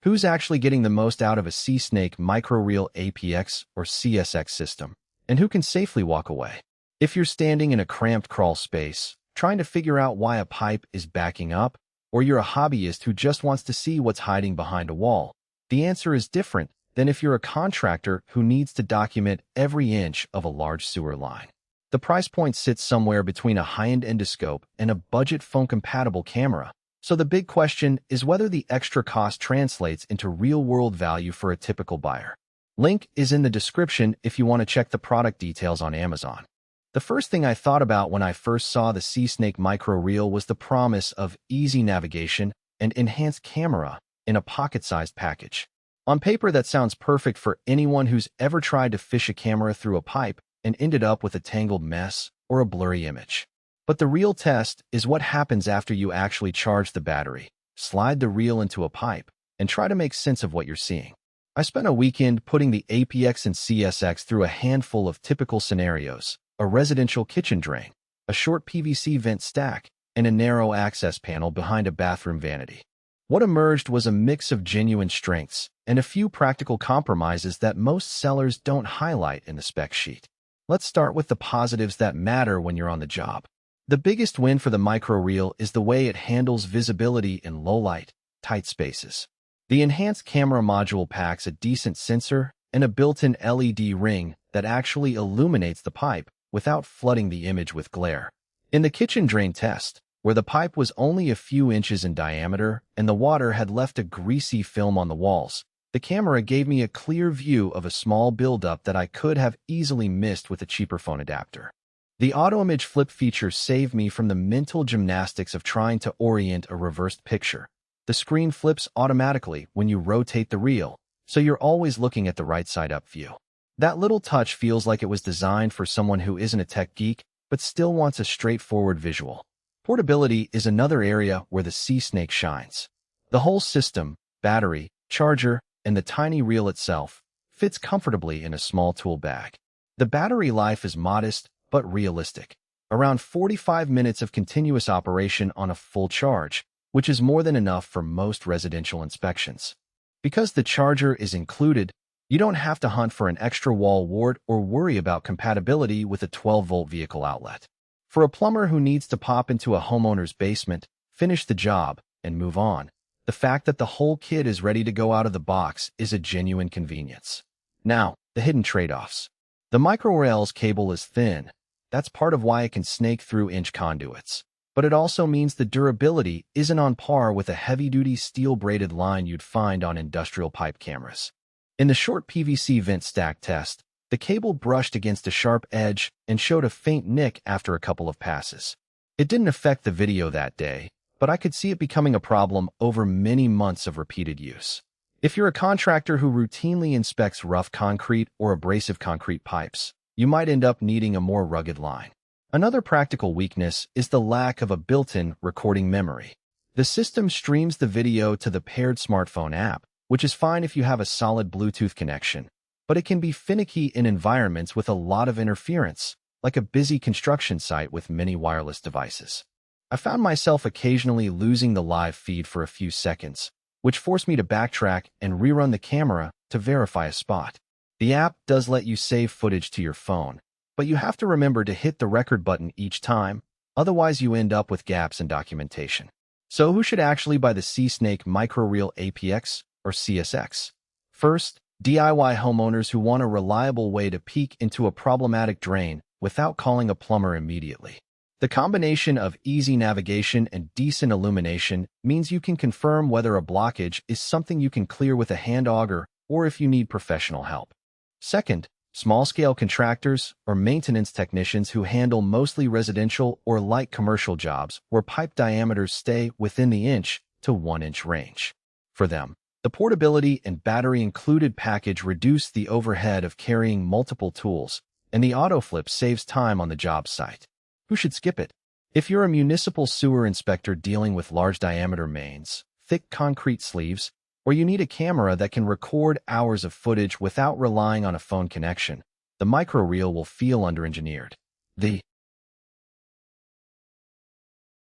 Who's actually getting the most out of a SeeSnake microREEL APX or CSX system? And who can safely walk away? If you're standing in a cramped crawl space, trying to figure out why a pipe is backing up, or you're a hobbyist who just wants to see what's hiding behind a wall, the answer is different than if you're a contractor who needs to document every inch of a large sewer line. The price point sits somewhere between a high-end endoscope and a budget phone-compatible camera. So the big question is whether the extra cost translates into real-world value for a typical buyer. Link is in the description if you want to check the product details on Amazon. The first thing I thought about when I first saw the SeeSnake microREEL was the promise of easy navigation and enhanced camera in a pocket-sized package. On paper, that sounds perfect for anyone who's ever tried to fish a camera through a pipe and ended up with a tangled mess or a blurry image. But the real test is what happens after you actually charge the battery, slide the reel into a pipe, and try to make sense of what you're seeing. I spent a weekend putting the APX and CSX through a handful of typical scenarios: a residential kitchen drain, a short PVC vent stack, and a narrow access panel behind a bathroom vanity. What emerged was a mix of genuine strengths and a few practical compromises that most sellers don't highlight in the spec sheet. Let's start with the positives that matter when you're on the job. The biggest win for the microREEL is the way it handles visibility in low-light, tight spaces. The enhanced camera module packs a decent sensor and a built-in LED ring that actually illuminates the pipe without flooding the image with glare. In the kitchen drain test, where the pipe was only a few inches in diameter and the water had left a greasy film on the walls, the camera gave me a clear view of a small buildup that I could have easily missed with a cheaper phone adapter. The auto-image flip feature saved me from the mental gymnastics of trying to orient a reversed picture. The screen flips automatically when you rotate the reel, so you're always looking at the right side up view. That little touch feels like it was designed for someone who isn't a tech geek, but still wants a straightforward visual. Portability is another area where the SeeSnake shines. The whole system, battery, charger, and the tiny reel itself, fits comfortably in a small tool bag. The battery life is modest, but realistic. Around 45 minutes of continuous operation on a full charge, which is more than enough for most residential inspections. Because the charger is included, you don't have to hunt for an extra wall wart or worry about compatibility with a 12-volt vehicle outlet. For a plumber who needs to pop into a homeowner's basement, finish the job, and move on, the fact that the whole kit is ready to go out of the box is a genuine convenience. Now, the hidden trade-offs. The microREEL's cable is thin. That's part of why it can snake through inch conduits. But it also means the durability isn't on par with a heavy-duty steel-braided line you'd find on industrial pipe cameras. In the short PVC vent stack test, the cable brushed against a sharp edge and showed a faint nick after a couple of passes. It didn't affect the video that day, but I could see it becoming a problem over many months of repeated use. If you're a contractor who routinely inspects rough concrete or abrasive concrete pipes, you might end up needing a more rugged line. Another practical weakness is the lack of a built-in recording memory. The system streams the video to the paired smartphone app, which is fine if you have a solid Bluetooth connection, but it can be finicky in environments with a lot of interference, like a busy construction site with many wireless devices. I found myself occasionally losing the live feed for a few seconds, which forced me to backtrack and rerun the camera to verify a spot. The app does let you save footage to your phone, but you have to remember to hit the record button each time, otherwise you end up with gaps in documentation. So who should actually buy the SeeSnake microREEL APX or CSX? First, DIY homeowners who want a reliable way to peek into a problematic drain without calling a plumber immediately. The combination of easy navigation and decent illumination means you can confirm whether a blockage is something you can clear with a hand auger or if you need professional help. Second, small-scale contractors or maintenance technicians who handle mostly residential or light commercial jobs where pipe diameters stay within the inch to 1-inch range. For them, the portability and battery-included package reduce the overhead of carrying multiple tools, and the autoflip saves time on the job site. Who should skip it? If you're a municipal sewer inspector dealing with large-diameter mains, thick concrete sleeves, or you need a camera that can record hours of footage without relying on a phone connection, the microREEL will feel under-engineered. The